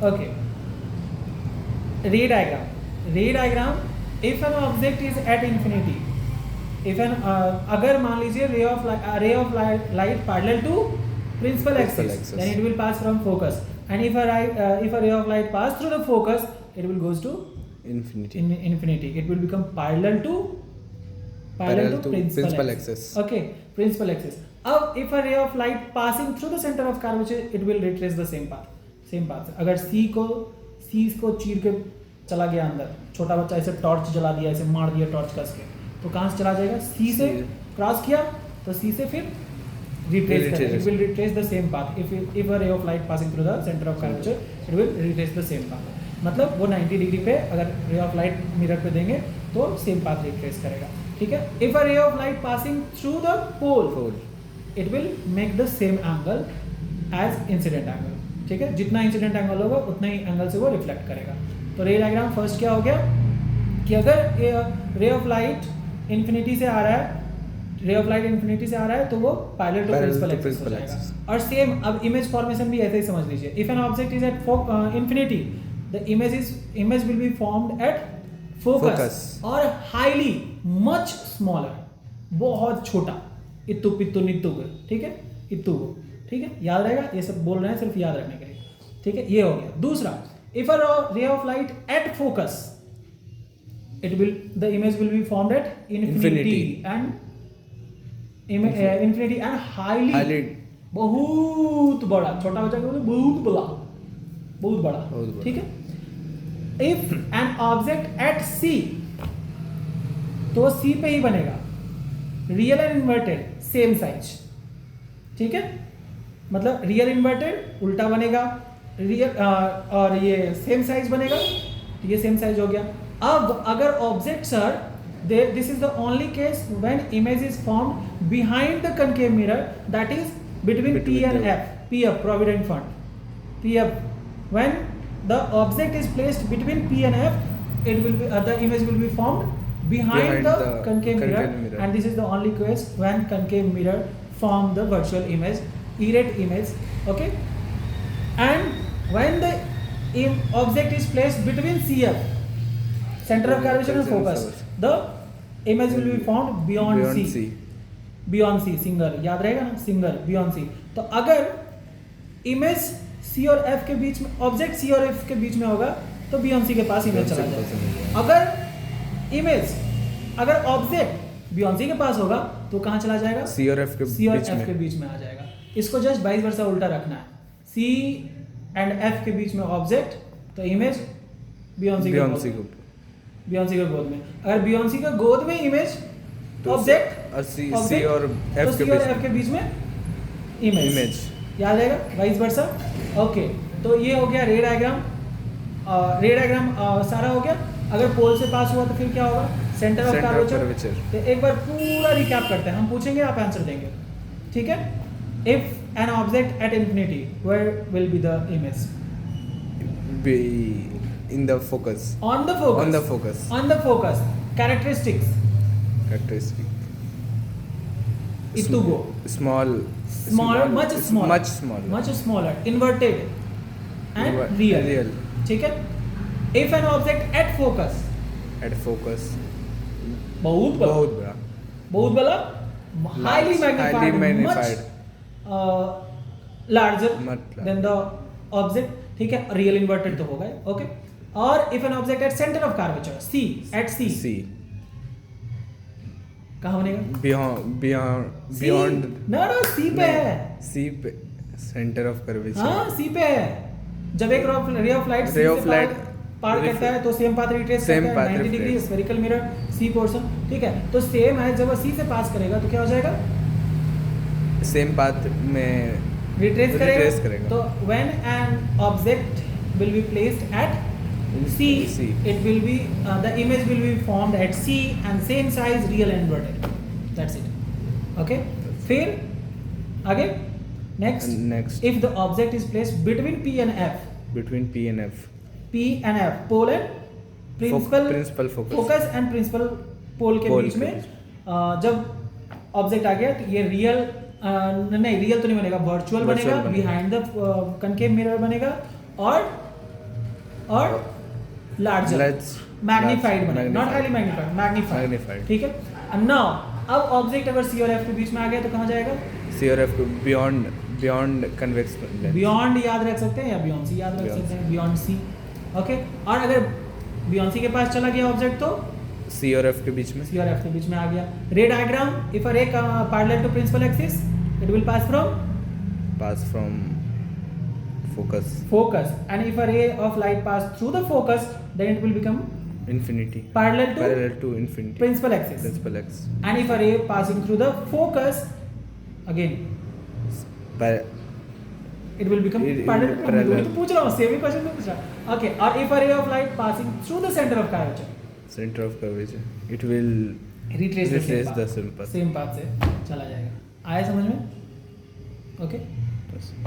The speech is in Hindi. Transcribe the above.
Okay. Ray diagram. Ray diagram. If an object is at infinity, if an अगर मान लीजिए ray of light parallel to principal axis, then it will pass from focus. And if a ray of light pass through the focus, it will goes to infinity. It will become parallel to principal axis. Okay, principal axis. अब if a ray of light passing through the center of curvature, it will retrace the same path. अगर C को चीर के चला गया अंदर, छोटा बच्चा ऐसे टॉर्च जला दिया, ऐसे मार दिया टॉर्च कस के, तो कहाँ से चला जाएगा? C से क्रॉस किया तो C से फिर retrace करेगा. It will retrace the same path. If a ray of light passing through the center of curvature, it will retrace the same path. मतलब वो 90 डिग्री पे अगर रे ऑफ लाइट मिरर पे देंगे तो सेम पाथ रिट्रेस करेगा. ठीक है. If a ray of light passing through the pole, it will make the same angle as incident angle. ठीक है. जितना इंसिडेंट एंगल होगा उतना ही एंगल से वो रिफ्लेक्ट करेगा. तो रे डायग्राम फर्स्ट क्या हो गया कि अगर रे ऑफ लाइट इन्फिनिटी से आ रहा है, तो वो पैरेलल टू प्रिंसिपल एक्सिस हो जाएगा. और सेम अब इमेज फॉर्मेशन भी ऐसे ही समझ लीजिए. If an object is at infinity, the image will be formed at focus or highly much smaller, बहुत छोटा, इत्तु पित्तु नित्तु. ठीक है. इत्तु. ठीक है. याद रहेगा, ये सब बोल रहे हैं सिर्फ याद रखने के लिए. ठीक है. ये हो गया. दूसरा, if a ray of light at focus, the image will be formed at infinity and highly बहुत बड़ा. छोटा बच्चा को बहुत बड़ा. ठीक है. If an object eight C, तो C पे ही बनेगा. Real and inverted same size. ठीक है. मतलब रियल इन्वर्टेड उल्टा बनेगा, रियल और ये सेम साइज बनेगा. ये सेम साइज हो गया. अब अगर objects are this is the only case when image is formed behind the concave mirror, that is between P and F. P up, provident fund. P up. When the object is placed between P and F, it will be the image will be formed behind the concave mirror, and this is the only case when concave mirror form the virtual image, erect image. Okay. And when the object is placed between CF, center of curvature and focus, the image will be formed beyond C. Beyond C, single. याद रहेगा ना, सिंगल beyond C. तो अगर इमेज C और F के बीच में, ऑब्जेक्ट C और F के बीच में होगा, तो beyond C के पास इमेज चला जाएगा. अगर ऑब्जेक्ट beyond C के पास होगा, तो कहाँ चला जाएगा? C और F के बीच में आ जाएगा. इसको जस्ट वाइस वर्सा उल्टा रखना है. C एंड F के बीच में ऑब्जेक्ट, तो इमेज beyond C के गोद में. अगर beyond C के गोद में इमेज, ऑब्जेक्ट C और F के बीच में इमेज. याद रहेगा, वाइस वर्सा. ओके. तो ये हो गया रे डायग्राम. सारा हो गया. अगर पोल से पास हुआ तो फिर क्या होगा? Centre of curvature. तो एक बार पूरा रिकैप करते हैं. हम पूछेंगे, आप आंसर देंगे. ठीक है. If an object at infinity, where will be the image? Be in the focus. On the focus. Characteristics. It to go. Small, much smaller, inverted and real. ठीक है. If an object at focus, बहुत बड़ा, highly magnified, much larger than the object. ठीक है. रियल इन्वर्टेड तो होगा. ओके. और if an object at center of curvature, C, कहाँ बनेगा? Beyond. No, C पे है. C पे सेंटर ऑफ कर्वेचर. हाँ, C पे है. जब एक रे ऑफ लाइट पार करता है तो सेम पाथ रिट्रेस करता है 90 degree. Spherical mirror C portion. ठीक है. तो सेम है. जब वो C से पास करेगा तो क्या हो जाएगा? सेम पाथ में रिट्रेस करेगा. तो when an object will be placed at C, it will be the image will be formed at C and same size, real and inverted. That's it. Okay. फिर आगे next if the object is placed between P and F, pole and principal focus and principal pole के बीच में जब ऑब्जेक्ट आ गया, तो ये रियल तो नहीं बनेगा, वर्चुअल बनेगा. बिहाइंड द कनकेव मिरर बनेगा. और और लार्जर मैग्नीफाइड बने, नॉट हाईली मैग्नीफाइड, मैग्नीफाइड, ठीक है। एंड नाउ अब ऑब्जेक्ट अगर सी और एफ के बीच में आ गया तो कहाँ जाएगा? सी और F beyond convex lens, beyond याद रख सकते हैं या बियॉन्ड सी याद रख सकते हैं, बियॉन्ड सी, ओके। और अगर बियॉन्ड सी के पास चला गया ऑब्जेक्ट तो सी और एफ के बीच में, सी और एफ के बीच में आ गया। रे diagram, if a ray parallel to principal axis it will pass from focus and if a ray of light pass through the focus then it will become infinity, parallel to infinity, principal axis, and if a ray passing through the focus again it will become parallel to पूछ रहा हूँ, सेम ही क्वेश्चन में पूछ रहा, ओके। और if a ray of light passing through the center of curvature it will retrace the same path से चला जाएगा। आया समझ में? ओके।